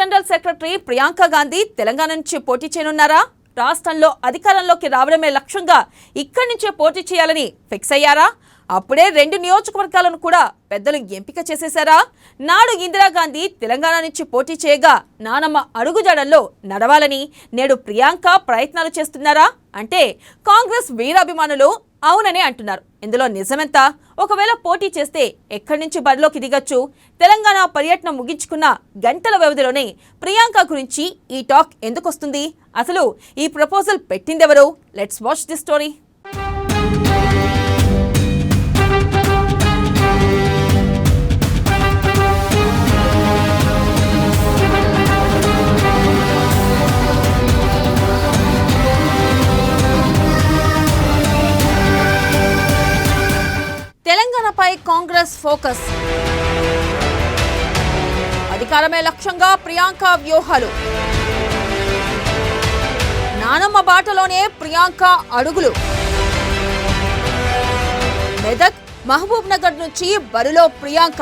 General secretary Priyanka Gandhi Telangana నుంచి పోటీ చేయనున్నారా? రాష్ట్రంలో అధికారంలోకి రావడమే లక్ష్యంగా ఇక్కడి నుంచే పోటీ చేయాలని ఫిక్స్ అయ్యారా? అప్పుడే 2 నియోజకవర్గాలను కూడా పెద్దలు ఎంపిక చేసేశారా? నాడు ఇందిరాగాంధీ తెలంగాణ నుంచి పోటీ చేయగా నానమ్మ అడుగుజాడల్లో నడవాలని నేడు ప్రియాంక ప్రయత్నాలు చేస్తున్నారా అంటే కాంగ్రెస్ వీరాభిమానులు అవుననే అంటున్నారు. ఇందులో నిజమెంత? ఒకవేళ పోటీ చేస్తే ఎక్కడి నుంచి బరిలోకి దిగొచ్చు? తెలంగాణ పర్యటన ముగించుకున్న గంటల వ్యవధిలోనే ప్రియాంక గురించి ఈ టాక్ ఎందుకు వస్తుంది? అసలు ఈ ప్రపోజల్ పెట్టిందెవరు? Let's watch this story. తెలంగాణపై కాంగ్రెస్ ఫోకస్, అధికారమే లక్ష్యంగా ప్రియాంక వ్యూహాలు, నానమ్మ బాటలోనే ప్రియాంక అడుగులు, మెదక్ మహబూబ్ నగర్ నుంచి బరిలో ప్రియాంక,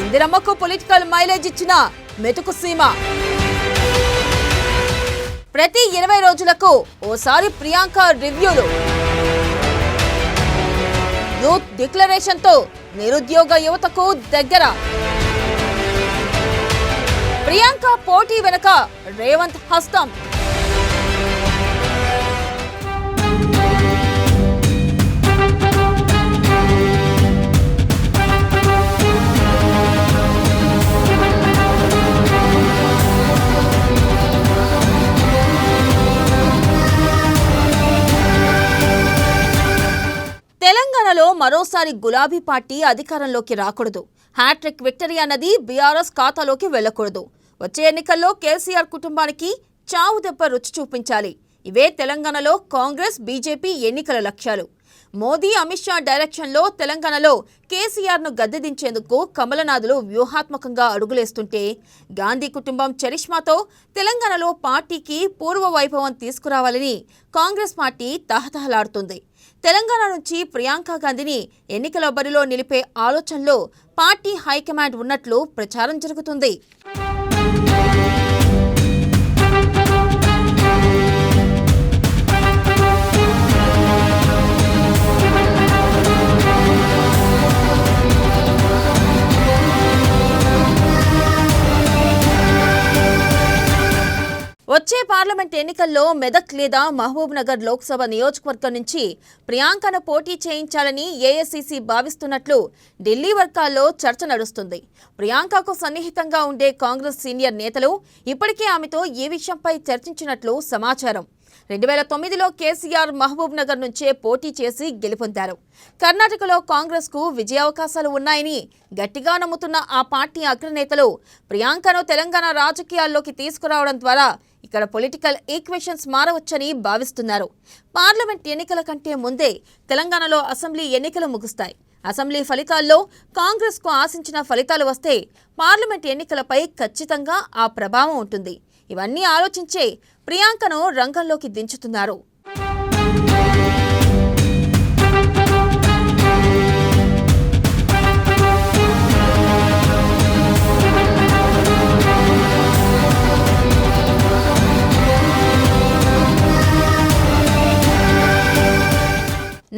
ఇందిరమ్మకు పొలిటికల్ మైలేజ్ ఇచ్చిన మెతుకు సీమ, ప్రతి 20 రోజులకు ఓసారి ప్రియాంక రివ్యూలు, యూత్ డిక్లరేషన్ తో నిరుద్యోగ యువతకు దగ్గర, ప్రియాంక పోటీ వెనుక రేవంత్ హస్తం. తెలంగాణలో మరోసారి గులాబీ పార్టీ అధికారంలోకి రాకూడదు. హ్యాట్రిక్ విక్టరీ అన్నది బీఆర్ఎస్ ఖాతాలోకి వెళ్లకూడదు. వచ్చే ఎన్నికల్లో కేసీఆర్ కుటుంబానికి చావు దెబ్బ రుచి చూపించాలి. ఇవే తెలంగాణలో కాంగ్రెస్ బీజేపీ ఎన్నికల లక్ష్యాలు. మోదీ అమిత్ షా డైరెక్షన్లో తెలంగాణలో కేసీఆర్ను గద్దెదించేందుకు కమలనాథులు వ్యూహాత్మకంగా అడుగులేస్తుంటే గాంధీ కుటుంబం చరిష్మాతో తెలంగాణలో పార్టీకి పూర్వ వైభవం తీసుకురావాలని కాంగ్రెస్ పార్టీ తహతహలాడుతుంది. తెలంగాణ నుంచి ప్రియాంక గాంధీని ఎన్నికల బరిలో నిలిపే ఆలోచనలో పార్టీ హైకమాండ్ ఉన్నట్లు ప్రచారం జరుగుతుంది. వచ్చే పార్లమెంట్ ఎన్నికల్లో మెదక్ లేదా మహబూబ్ నగర్ లోక్సభ నియోజకవర్గం నుంచి ప్రియాంకను పోటీ చేయించాలని ఏఐసీసీ భావిస్తున్నట్లు ఢిల్లీ వర్గాల్లో చర్చ నడుస్తుంది. ప్రియాంకకు సన్నిహితంగా ఉండే కాంగ్రెస్ సీనియర్ నేతలు ఇప్పటికే ఆమెతో ఈ విషయంపై చర్చించినట్లు సమాచారం. 2009లో కేసీఆర్ మహబూబ్ నగర్ నుంచే పోటీ చేసి గెలుపొందారు. కర్ణాటకలో కాంగ్రెస్కు విజయావకాశాలు ఉన్నాయని గట్టిగా నమ్ముతున్న ఆ పార్టీ అగ్రనేతలు ప్రియాంకను తెలంగాణ రాజకీయాల్లోకి తీసుకురావడం ద్వారా ఇక్కడ పొలిటికల్ ఈక్వేషన్స్ మారవచ్చని భావిస్తున్నారు. పార్లమెంట్ ఎన్నికల కంటే ముందే తెలంగాణలో అసెంబ్లీ ఎన్నికలు ముగుస్తాయి. అసెంబ్లీ ఫలితాల్లో కాంగ్రెస్కు ఆశించిన ఫలితాలు వస్తే పార్లమెంట్ ఎన్నికలపై ఖచ్చితంగా ఆ ప్రభావం ఉంటుంది. ఇవన్నీ ఆలోచించే ప్రియాంకను రంగంలోకి దించుతున్నారు.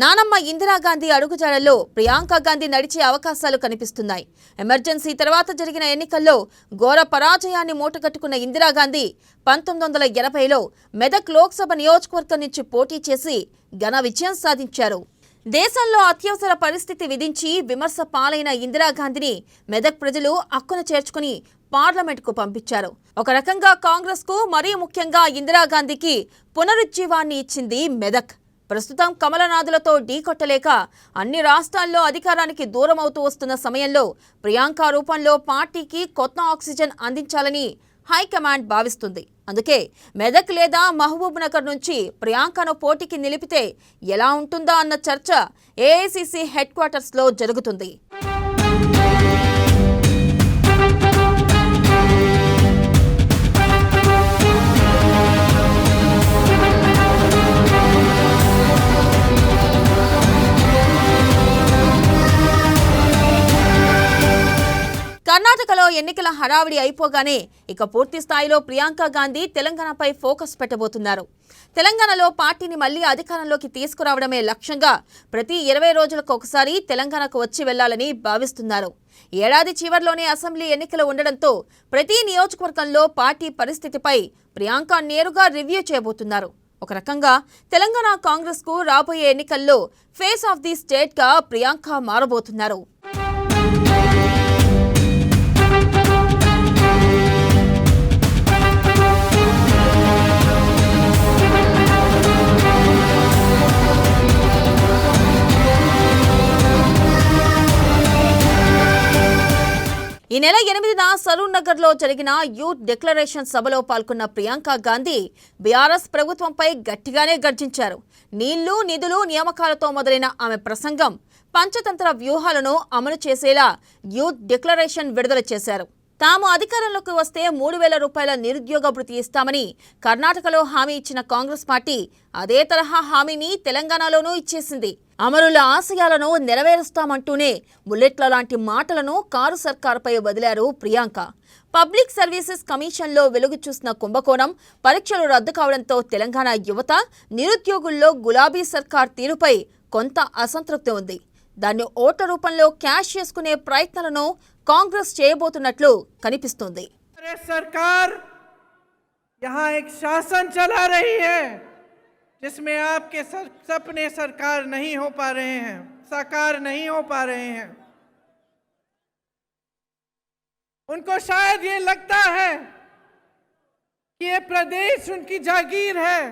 నానమ్మ ఇందిరాగాంధీ అడుగుజాడల్లో ప్రియాంక గాంధీ నడిచే అవకాశాలు కనిపిస్తున్నాయి. ఎమర్జెన్సీ తర్వాత జరిగిన ఎన్నికల్లో ఘోర పరాజయాన్ని మూటగట్టుకున్న ఇందిరాగాంధీ 1980లో మెదక్ లోక్సభ నియోజకవర్గం నుంచి పోటీ చేసి ఘన విజయం సాధించారు. దేశంలో అత్యవసర పరిస్థితి విధించి విమర్శ పాలైన ఇందిరాగాంధీని మెదక్ ప్రజలు హక్కున చేర్చుకుని పార్లమెంట్కు పంపించారు. ఒక రకంగా కాంగ్రెస్కు మరీ ముఖ్యంగా ఇందిరాగాంధీకి పునరుజ్జీవాన్ని ఇచ్చింది మెదక్. ప్రస్తుతం కమలనాథులతో ఢీకొట్టలేక అన్ని రాష్ట్రాల్లో అధికారానికి దూరమవుతూ వస్తున్న సమయంలో ప్రియాంక రూపంలో పార్టీకి కొత్త ఆక్సిజన్ అందించాలని హైకమాండ్ భావిస్తుంది. అందుకే మెదక్ లేదా మహబూబ్ నగర్ నుంచి ప్రియాంకను పోటీకి నిలిపితే ఎలా ఉంటుందా అన్న చర్చ ఏఐసీసీ హెడ్ క్వార్టర్స్లో జరుగుతుంది. కర్ణాటకలో ఎన్నికల హడావిడి అయిపోగానే ఇక పూర్తి స్థాయిలో ప్రియాంక గాంధీ తెలంగాణపై ఫోకస్ పెట్టబోతున్నారు. తెలంగాణలో పార్టీని మళ్లీ అధికారంలోకి తీసుకురావడమే లక్ష్యంగా ప్రతి 20 రోజులకు ఒకసారి తెలంగాణకు వచ్చి వెళ్లాలని భావిస్తున్నారు. ఏడాది చివర్లోనే అసెంబ్లీ ఎన్నికలు ఉండడంతో ప్రతి నియోజకవర్గంలో పార్టీ పరిస్థితిపై ప్రియాంక నేరుగా రివ్యూ చేయబోతున్నారు. ఒక రకంగా తెలంగాణ కాంగ్రెస్ కు రాబోయే ఎన్నికల్లో ఫేస్ ఆఫ్ ది స్టేట్ గా ప్రియాంక మారబోతున్నారు. ఈ నెల 8న సరూర్ నగర్ లో జరిగిన యూత్ డిక్లరేషన్ సభలో పాల్గొన్న ప్రియాంక గాంధీ బీఆర్ఎస్ ప్రభుత్వంపై గట్టిగానే గర్జించారు. నీళ్లు, నిధులు, నియామకాలతో మొదలైన ఆమె ప్రసంగం పంచతంత్ర వ్యూహాలను అమలు చేసేలా యూత్ డిక్లరేషన్ విడుదల చేశారు. తాము అధికారంలోకి వస్తే 3,000 రూపాయల నిరుద్యోగ భృతి ఇస్తామని కర్ణాటకలో హామీ ఇచ్చిన కాంగ్రెస్ పార్టీ అదే తరహా హామీని తెలంగాణలోనూ ఇచ్చేసింది. అమరుల ఆశయాలను నెరవేరుస్తామంటూనే బుల్లెట్ల లాంటి మాటలను కారు సర్కారుపై వదిలారు ప్రియాంక. పబ్లిక్ సర్వీసెస్ కమిషన్లో వెలుగు చూసిన కుంభకోణం, పరీక్షలు రద్దు కావడంతో తెలంగాణ యువత, నిరుద్యోగుల్లో గులాబీ సర్కార్ తీరుపై కొంత అసంతృప్తి ఉంది. దాన్ని ఓట్ల రూపంలో క్యాష్ చేసుకునే ప్రయత్నాలను కాంగ్రెస్ చేయబోతున్నట్లు కనిపిస్తుంది. सरकार यहाँ एक शासन चला रही है जिसमें आपके सपने सरकार नहीं हो पा रहे हैं, साकार नहीं हो पा रहे हैं. उनको शायद ये लगता है कि ये प्रदेश उनकी जागीर है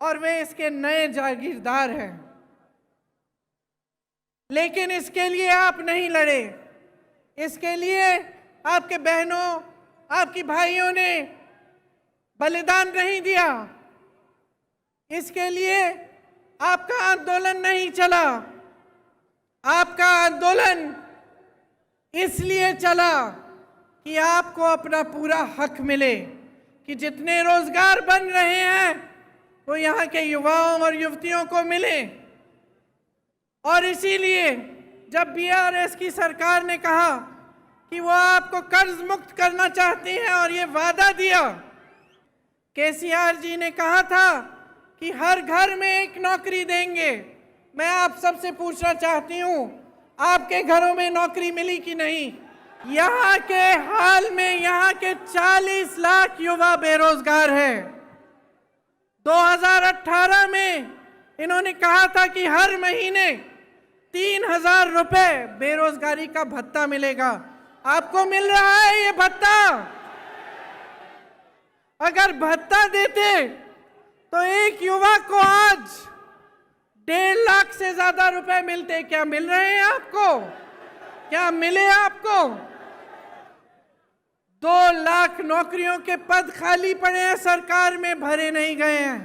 और वे इसके नए जागीरदार हैं. लेकिन इसके लिए आप नहीं लड़े. इसके लिए आपके बहनों, आपकी भाइयों ने बलिदान नहीं दिया. इसके लिए आपका आंदोलन नहीं चला. आपका आंदोलन इसलिए चला कि आपको अपना पूरा हक मिले, कि जितने रोजगार बन रहे हैं वो यहाँ के युवाओं और युवतियों को मिले. और इसीलिए जब बीआरएस की सरकार ने कहा कि वो आपको कर्ज मुक्त करना चाहती है और ये वादा दिया, केसीआर जी ने कहा था कि हर घर में एक नौकरी देंगे. मैं आप सबसे पूछना चाहती हूँ, आपके घरों में नौकरी मिली कि नहीं? यहाँ के हाल में यहाँ के 40 लाख युवा बेरोजगार हैं. 2018 में इन्होंने कहा था कि हर महीने 3,000 रुपए बेरोजगारी का भत्ता मिलेगा. आपको मिल रहा है ये भत्ता? अगर भत्ता देते तो एक युवा को आज 1.5 लाख से ज्यादा रुपए मिलते. क्या मिल रहे हैं आपको? क्या मिले आपको? 2 लाख नौकरियों के पद खाली पड़े हैं, सरकार में भरे नहीं गए हैं,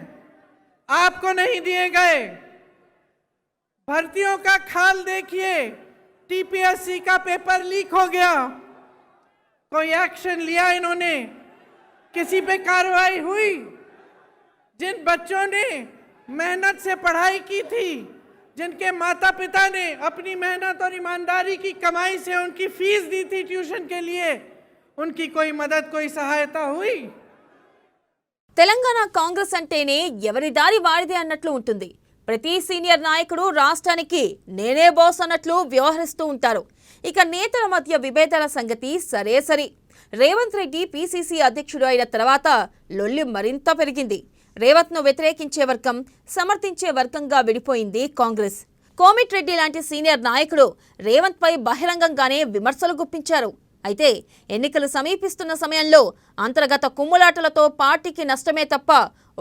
आपको नहीं दिए गए. भर्तियों का खाल देखिए, टीपीएससी का पेपर लीक हो गया, कोई एक्शन लिया इन्होंने? किसी पे कार्रवाई हुई? जिन बच्चों ने मेहनत से पढ़ाई की थी, जिनके माता पिता ने अपनी मेहनत और ईमानदारी की कमाई से उनकी फीस दी थी ट्यूशन के लिए, उनकी कोई मदद, कोई सहायता हुई? తెలంగాణ కాంగ్రెస్ అంటేనే ఎవరి దారి వారిదే అన్నట్లు ఉంటుంది. ప్రతి సీనియర్ నాయకుడు రాష్ట్రానికి నేనే బాస్ అన్నట్లు వ్యవహరిస్తూ ఉంటారు. ఇక నేతల మధ్య విభేదాల సంగతి సరే సరి. రేవంత్ రెడ్డి పీసీసీ అధ్యక్షుడు అయిన తర్వాత లొల్లి మరింత పెరిగింది. రేవంత్ను వ్యతిరేకించే వర్గం, సమర్థించే వర్గంగా విడిపోయింది కాంగ్రెస్. కోమిట్ రెడ్డి లాంటి సీనియర్ నాయకుడు రేవంత్పై బహిరంగంగానే విమర్శలు గుప్పించారు. అయితే ఎన్నికలు సమీపిస్తున్న సమయంలో అంతర్గత కుమ్ములాటలతో పార్టీకి నష్టమే తప్ప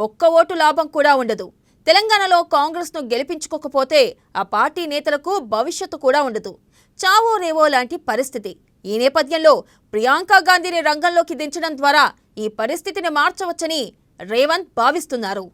ఒక్క ఓటు లాభం కూడా ఉండదు. తెలంగాణలో కాంగ్రెస్ను గెలిపించుకోకపోతే ఆ పార్టీ నేతలకు భవిష్యత్తు కూడా ఉండదు. చావో రేవో లాంటి పరిస్థితి. ఈ నేపథ్యంలో ప్రియాంక గాంధీని రంగంలోకి దించడం ద్వారా ఈ పరిస్థితిని మార్చవచ్చని రేవంత్ భావిస్తున్నారు.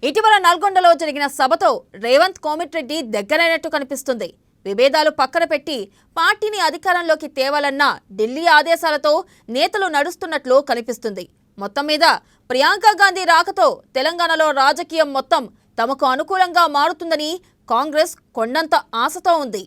ఇటీవల నల్గొండలో జరిగిన సభతో రేవంత్ కోమిటిరెడ్డి దగ్గరైనట్టు కనిపిస్తుంది. విభేదాలు పక్కన పెట్టి పార్టీని అధికారంలోకి తేవాలన్న ఢిల్లీ ఆదేశాలతో నేతలు నడుస్తున్నట్లు కనిపిస్తుంది. మొత్తం మీద ప్రియాంక గాంధీ రాకతో తెలంగాణలో రాజకీయం మొత్తం తమకు అనుకూలంగా మారుతుందని కాంగ్రెస్ కొండంత ఆశతో ఉంది.